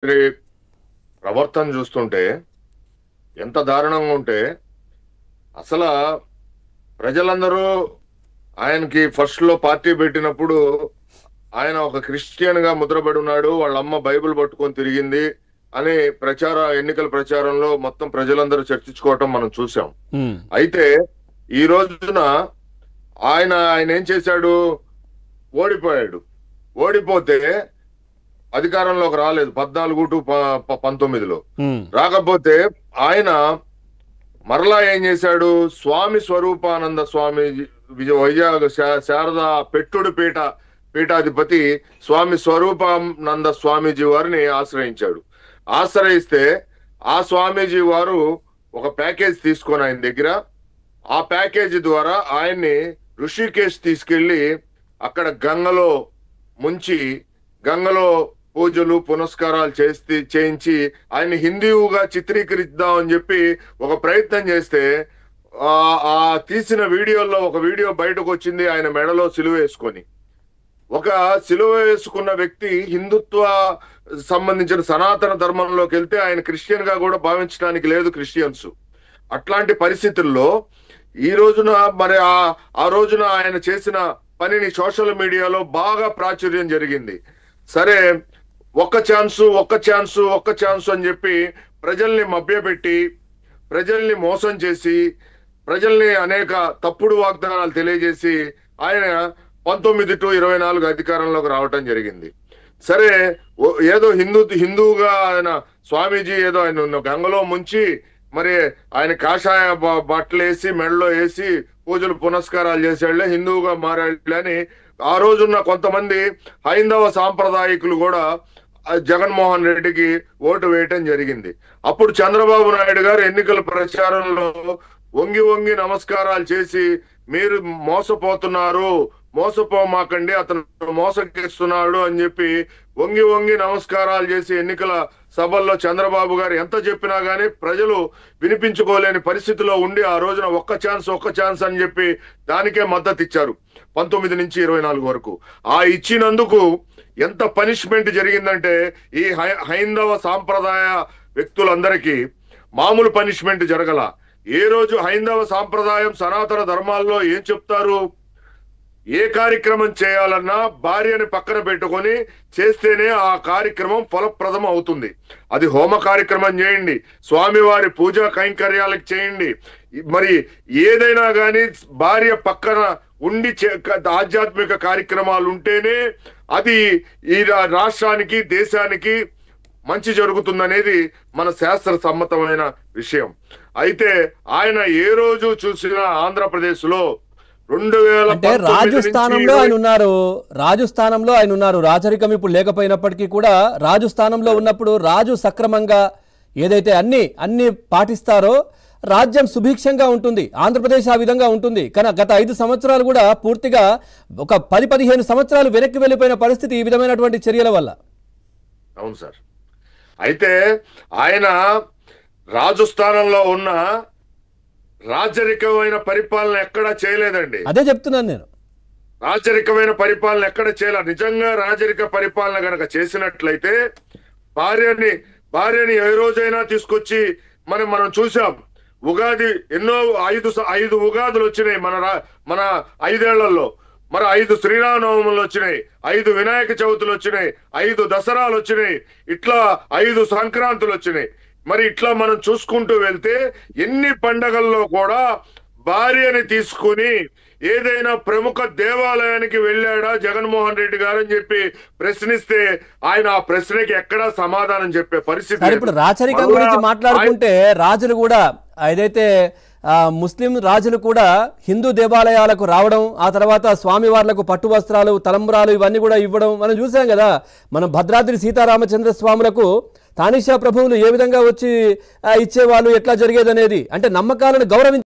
ప్రవర్తన చూస్తుంటే ఎంత దారుణంగా ఉంటే అసలు ప్రజలందరూ ఆయనకి ఫస్ట్ లో పార్టీ పెట్టినప్పుడు ఆయన ఒక క్రిస్టియన్ గా ముద్రపడి ఉన్నాడు, వాళ్ళ అమ్మ బైబిల్ పట్టుకొని తిరిగింది అని ఎన్నికల ప్రచారంలో మొత్తం ప్రజలందరూ చర్చించుకోవటం మనం చూసాం. అయితే ఈ రోజున ఆయన ఏం చేశాడు? ఓడిపోయాడు. ఓడిపోతే అధికారంలోకి రాలేదు 14 to 19లో. రాకపోతే ఆయన మరలా ఏం చేశాడు? స్వామి స్వరూపానంద స్వామి వైజాగ్ శారదా పెట్టుడు పీఠాధిపతి స్వామి స్వరూపానంద స్వామీజీ వారిని ఆశ్రయించాడు. ఆశ్రయిస్తే ఆ స్వామీజీ వారు ఒక ప్యాకేజ్ తీసుకొని ఆయన దగ్గర, ఆ ప్యాకేజీ ద్వారా ఆయన్ని ఋషికేశ్ తీసుకెళ్లి అక్కడ గంగలో ముంచి గంగలో పూజలు పునస్కారాలు చేయించి ఆయన్ని హిందువుగా చిత్రీకరిద్దామని చెప్పి ఒక ప్రయత్నం చేస్తే ఆ తీసిన వీడియోలో ఒక వీడియో బయటకు వచ్చింది. ఆయన మెడలో సిలువ వేసుకొని, ఒక సిలువ వేసుకున్న వ్యక్తి హిందుత్వ సంబంధించిన సనాతన ధర్మంలోకి వెళ్తే ఆయన క్రిస్టియన్ గా కూడా భావించడానికి లేదు క్రిస్టియన్స్. అట్లాంటి పరిస్థితుల్లో ఈ రోజున మరి ఆ రోజున ఆయన చేసిన పనిని సోషల్ మీడియాలో బాగా ప్రాచుర్యం జరిగింది. సరే, ఒక్క ఛాన్స్ అని చెప్పి ప్రజల్ని మభ్యపెట్టి, ప్రజల్ని మోసం చేసి, ప్రజల్ని అనేక తప్పుడు వాగ్దానాలు తెలియజేసి ఆయన 19 to 24 అధికారంలోకి రావటం జరిగింది. సరే, ఏదో హిందువుగా ఆయన స్వామీజీ ఏదో ఆయన గంగలో ముంచి మరి ఆయన కాషాయ బట్టలు వేసి మెడలో వేసి పూజలు పునస్కారాలు చేసేళ్లే హిందువుగా మారాళ్ళని ఆ రోజున్న కొంతమంది హైందవ సాంప్రదాయకులు కూడా జగన్మోహన్ రెడ్డికి ఓటు వేయటం జరిగింది. అప్పుడు చంద్రబాబు నాయుడు గారు ఎన్నికల ప్రచారంలో వంగి నమస్కారాలు చేసి, మీరు మోసపోమాకండి, అతను మోసగిస్తున్నాడు అని చెప్పి వంగి నమస్కారాలు చేసి ఎన్నికల సభల్లో చంద్రబాబు గారు ఎంత చెప్పినా గానీ ప్రజలు వినిపించుకోలేని పరిస్థితిలో ఉండి ఆ రోజున ఒక్క ఛాన్స్ అని చెప్పి దానికే మద్దతు ఇచ్చారు 19 నుంచి 24 వరకు. ఆ ఇచ్చినందుకు ఎంత పనిష్మెంట్ జరిగిందంటే ఈ హైందవ సాంప్రదాయ వ్యక్తులందరికీ మామూలు పనిష్మెంట్ జరగల. ఏ రోజు హైందవ సాంప్రదాయం సనాతన ధర్మాల్లో ఏం చెప్తారు? ఏ కార్యక్రమం చేయాలన్నా భార్యని పక్కన పెట్టుకొని చేస్తేనే ఆ కార్యక్రమం ఫలప్రదం అవుతుంది. అది హోమ కార్యక్రమం చేయండి, స్వామివారి పూజా కైంకర్యాలకు చేయండి, మరి ఏదైనా కానీ భార్య పక్కన ఉండి ఆధ్యాత్మిక కార్యక్రమాలు ఉంటేనే అది ఈ రాష్ట్రానికి దేశానికి మంచి జరుగుతుందనేది మన శాస్త్ర సమ్మతమైన విషయం. అయితే ఆయన ఏ రోజు చూసినా ఆంధ్రప్రదేశ్ లో అంటే రాజస్థానంలో ఆయన ఉన్నారు. రాజరికం ఇప్పుడు లేకపోయినప్పటికీ కూడా రాజస్థానంలో ఉన్నప్పుడు రాజు సక్రమంగా ఏదైతే అన్ని పాటిస్తారో రాజ్యం సుభిక్షంగా ఉంటుంది. ఆంధ్రప్రదేశ్ ఆ విధంగా ఉంటుంది. కానీ గత 5 సంవత్సరాలు కూడా పూర్తిగా ఒక 10-15 సంవత్సరాలు వెనక్కి వెళ్ళిపోయిన పరిస్థితి ఈ విధమైనటువంటి చర్యల వల్ల. అవును సార్. అయితే ఆయన రాజస్థానంలో ఉన్న రాజరికమైన పరిపాలన ఎక్కడా చేయలేదండి. అదే చెప్తున్నాను నేను. రాజరికమైన పరిపాలన ఎక్కడ చేయలేదు. నిజంగా రాజరిక పరిపాలన గనక చేసినట్లయితే భార్యని ఏ రోజైనా తీసుకొచ్చి మనం చూసాం. ఉగాది ఎన్నో 5 ఉగాదులు వచ్చినాయి మన 5 ఏళ్లలో. మరి 5 శ్రీరామనవములు వచ్చినాయి, 5 వినాయక చవితులు వచ్చినాయి, 5 దసరాలు వచ్చినాయి, ఇట్లా 5 సంక్రాంతులు వచ్చినాయి. మరి ఇట్లా మనం చూసుకుంటూ వెళ్తే ఎన్ని పండగల్లో కూడా భార్యని తీసుకుని ఏదైనా ప్రముఖ దేవాలయానికి వెళ్ళాడా జగన్మోహన్ రెడ్డి గారు అని చెప్పి ప్రశ్నిస్తే ఆయన ఆ ప్రశ్నకి ఎక్కడా సమాధానం చెప్పే పరిస్థితి. ఇప్పుడు రాచరికం గురించి మాట్లాడుకుంటే రాజులు కూడా ఏదైతే ముస్లిం రాజులు కూడా హిందూ దేవాలయాలకు రావడం, ఆ తర్వాత స్వామివార్లకు పట్టు వస్త్రాలు, తలంబ్రాలు ఇవన్నీ కూడా ఇవ్వడం మనం చూసాం కదా. మనం భద్రాద్రి సీతారామచంద్ర స్వాములకు తానిషా ప్రభువులు ఏ విధంగా వచ్చి ఇచ్చేవాళ్ళు, ఎట్లా జరిగేది అనేది, అంటే నమ్మకాలను గౌరవించారు.